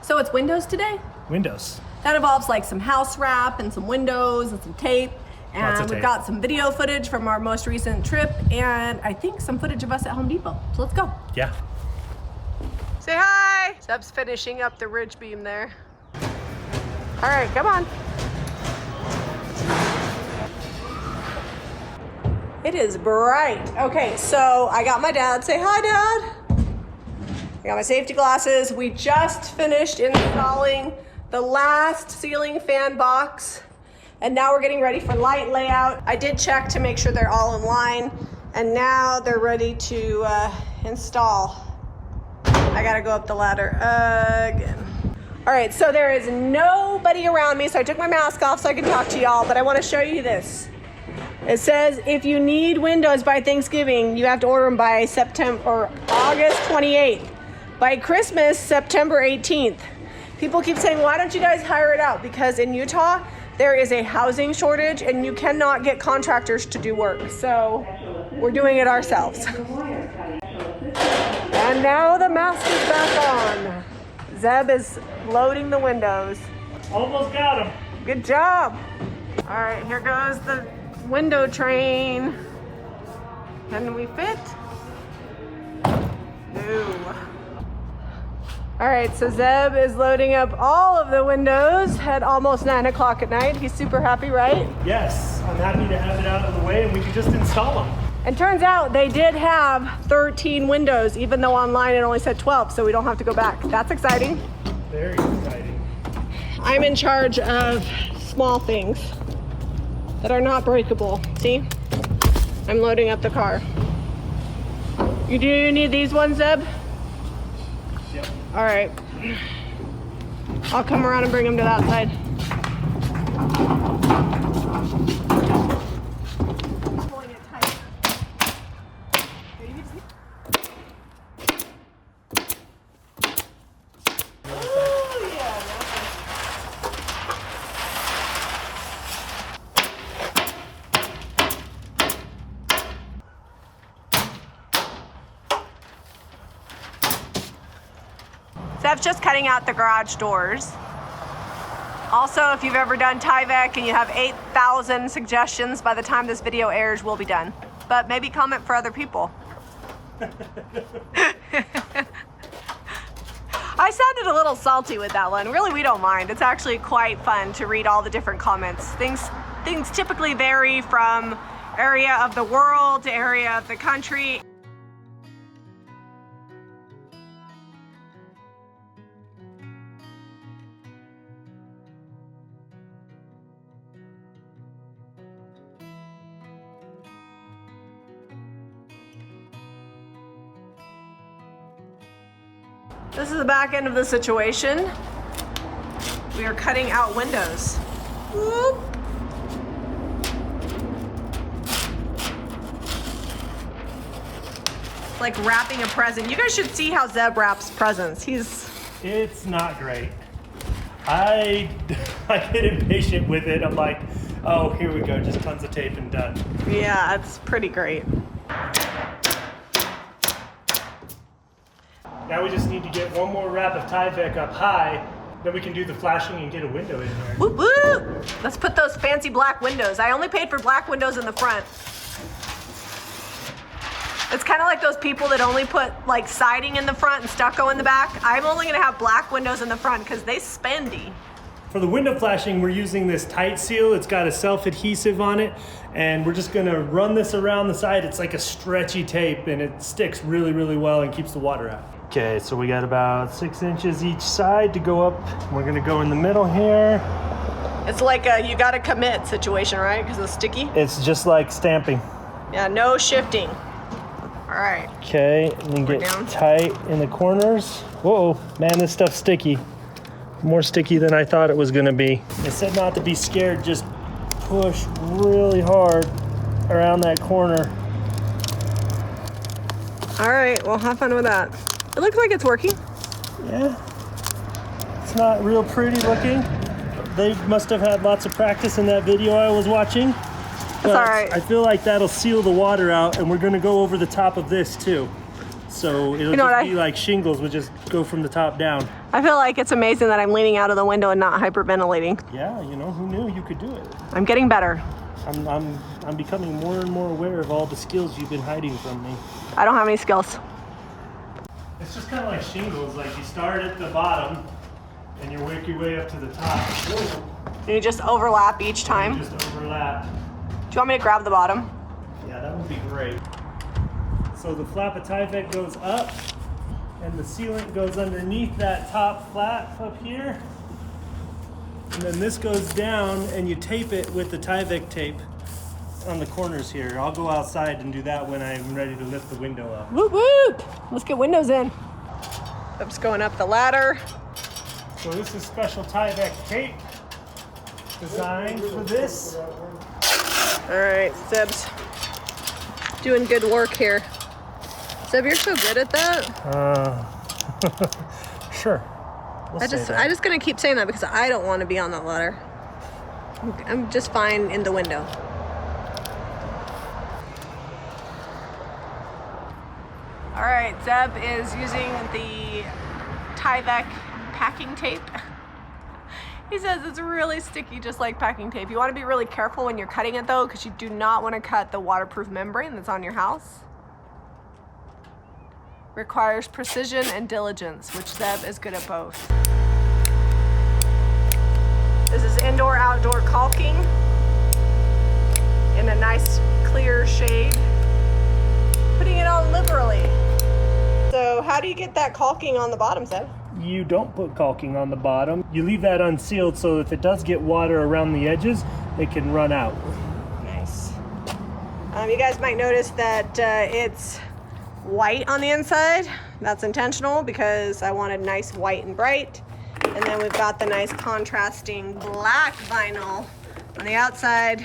So it's windows today? Windows. That involves like some house wrap and some windows and some tape. And we've got some video footage from our most recent trip and I think some footage of us at Home Depot. So let's go. Yeah. Say hi. Zeb's finishing up the ridge beam there. All right, come on. It is bright. Okay, so I got my dad. Say hi, Dad. I got my safety glasses. We just finished installing the last ceiling fan box, and now we're getting ready for light layout. I did check to make sure they're all in line, and now they're ready to install. I gotta go up the ladder again. All right, so there is nobody around me, so I took my mask off so I can talk to y'all, but I wanna show you this. It says if you need windows by Thanksgiving, you have to order them by August 28th. By Christmas, September 18th. People keep saying, why don't you guys hire it out? Because in Utah, there is a housing shortage and you cannot get contractors to do work. So we're doing it ourselves. And now the mask is back on. Zeb is loading the windows. Almost got him. Good job. All right, here goes the window train. Can we fit? No. All right, so Zeb is loading up all of the windows at almost 9 o'clock at night. He's super happy, right? Yes, I'm happy to have it out of the way and we can just install them. And turns out they did have 13 windows, even though online it only said 12, so we don't have to go back. That's exciting. Very exciting. I'm in charge of small things that are not breakable. See? I'm loading up the car. Do you need these ones, Zeb? Yep. All right. I'll come around and bring them to that side. Pulling it tight. Oh, yeah. Zeb's just cutting out the garage doors. Also, if you've ever done Tyvek and you have 8,000 suggestions, by the time this video airs, we'll be done. But maybe comment for other people. I sounded a little salty with that one. Really, we don't mind. It's actually quite fun to read all the different comments. Things typically vary from area of the world to area of the country. This is the back end of the situation. We are cutting out windows. Whoop. Like wrapping a present. You guys should see how Zeb wraps presents. It's not great. I get impatient with it. I'm like, oh, here we go, just tons of tape and done. Yeah, it's pretty great. Now we just need to get one more wrap of Tyvek up high, then we can do the flashing and get a window in there. Whoop, whoop. Let's put those fancy black windows. I only paid for black windows in the front. It's kind of like those people that only put like siding in the front and stucco in the back. I'm only gonna have black windows in the front because they spendy. For the window flashing, we're using this tight seal. It's got a self-adhesive on it, and we're just gonna run this around the side. It's like a stretchy tape, and it sticks really, really well and keeps the water out. Okay, so we got about 6 inches each side to go up. We're gonna go in the middle here. It's like a you gotta commit situation, right? Because it's sticky. It's just like stamping. Yeah, no shifting. All right. Okay, and then get tight in the corners. Whoa, man, this stuff's sticky. More sticky than I thought it was gonna be. It said not to be scared, just push really hard around that corner. All right, well, have fun with that. It looks like it's working. Yeah, it's not real pretty looking. They must have had lots of practice in that video I was watching. But all right. I feel like that'll seal the water out, and we're gonna go over the top of this too. So it'll just be like shingles, we'll just go from the top down. I feel like it's amazing that I'm leaning out of the window and not hyperventilating. Yeah, you know, who knew you could do it? I'm getting better. I'm becoming more and more aware of all the skills you've been hiding from me. I don't have any skills. It's just kind of like shingles. Like you start at the bottom and you work your way up to the top. You just overlap each time. You just overlap. Do you want me to grab the bottom? Yeah, that would be great. So the flap of Tyvek goes up and the sealant goes underneath that top flap up here. And then this goes down and you tape it with the Tyvek tape on the corners here. I'll go outside and do that when I'm ready to lift the window up. Whoop whoop! Let's get windows in. I'm just going up the ladder. So this is special Tyvek tape designed for this. All right, Zeb's doing good work here. Zeb, you're so good at that. Sure. I just gonna keep saying that because I don't want to be on that ladder. I'm just fine in the window. All right, Zeb is using the Tyvek packing tape. He says it's really sticky, just like packing tape. You want to be really careful when you're cutting it though, because you do not want to cut the waterproof membrane that's on your house. Requires precision and diligence, which Zeb is good at both. This is indoor-outdoor caulking in a nice clear shade. Putting it on liberally. So how do you get that caulking on the bottom, Zeb? You don't put caulking on the bottom. You leave that unsealed so if it does get water around the edges, it can run out. Nice. You guys might notice that it's white on the inside. That's intentional because I wanted nice white and bright. And then we've got the nice contrasting black vinyl on the outside.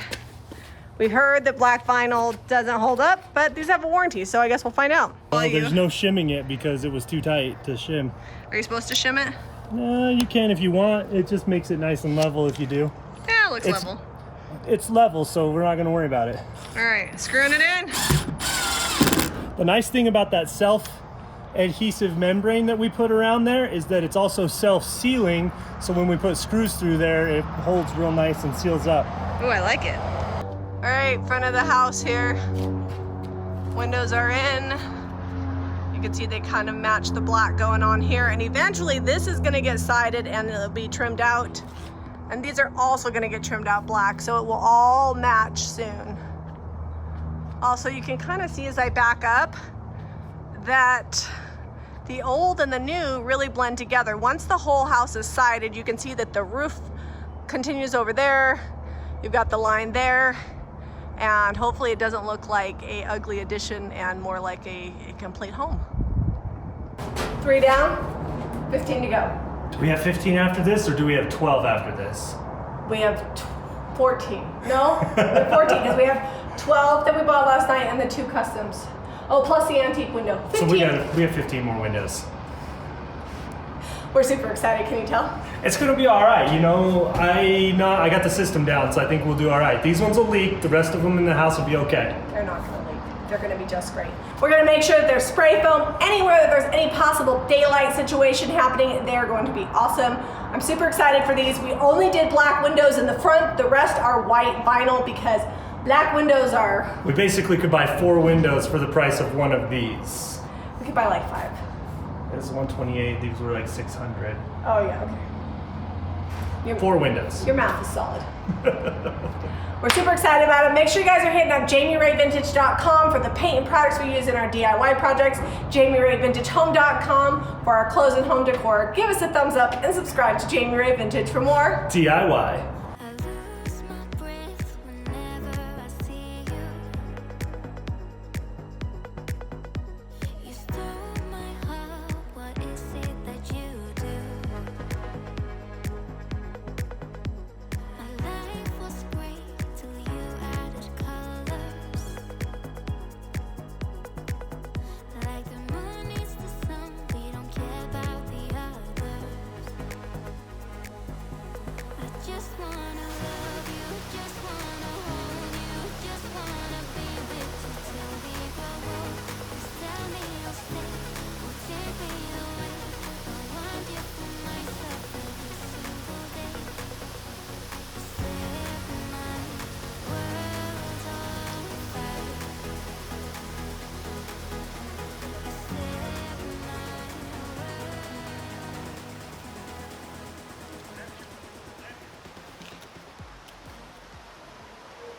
We've heard that black vinyl doesn't hold up, but these have a warranty, so I guess we'll find out. Well, there's no shimming it because it was too tight to shim. Are you supposed to shim it? No, you can if you want. It just makes it nice and level if you do. Yeah, it looks level. It's level, so we're not going to worry about it. All right, screwing it in. The nice thing about that self-adhesive membrane that we put around there is that it's also self-sealing, so when we put screws through there, it holds real nice and seals up. Oh, I like it. All right, front of the house here. Windows are in. You can see they kind of match the black going on here, and eventually this is gonna get sided and it'll be trimmed out. And these are also gonna get trimmed out black, so it will all match soon. Also, you can kind of see as I back up that the old and the new really blend together. Once the whole house is sided, you can see that the roof continues over there. You've got the line there, and hopefully it doesn't look like a ugly addition and more like a complete home. 3 down, 15 to go. Do we have 15 after this, or do we have 12 after this? We have 14. No, we have 14 because we have 12 that we bought last night and the 2 customs. Oh, plus the antique window. 15. So we have 15 more windows. We're super excited, can you tell? It's gonna be all right. You know, I got the system down, so I think we'll do all right. These ones will leak. The rest of them in the house will be okay. They're not gonna leak. They're gonna be just great. We're gonna make sure that there's spray foam anywhere that there's any possible daylight situation happening. They're going to be awesome. I'm super excited for these. We only did black windows in the front. The rest are white vinyl because black windows are... We basically could buy 4 windows for the price of one of these. We could buy like 5. This is 128. These were like 600. Oh yeah, okay. 4 windows. Your math is solid. We're super excited about it. Make sure you guys are hitting up JamiRayVintage.com for the paint and products we use in our DIY projects, JamiRayVintageHome.com for our clothes and home decor. Give us a thumbs up and subscribe to Jami Ray Vintage for more DIY.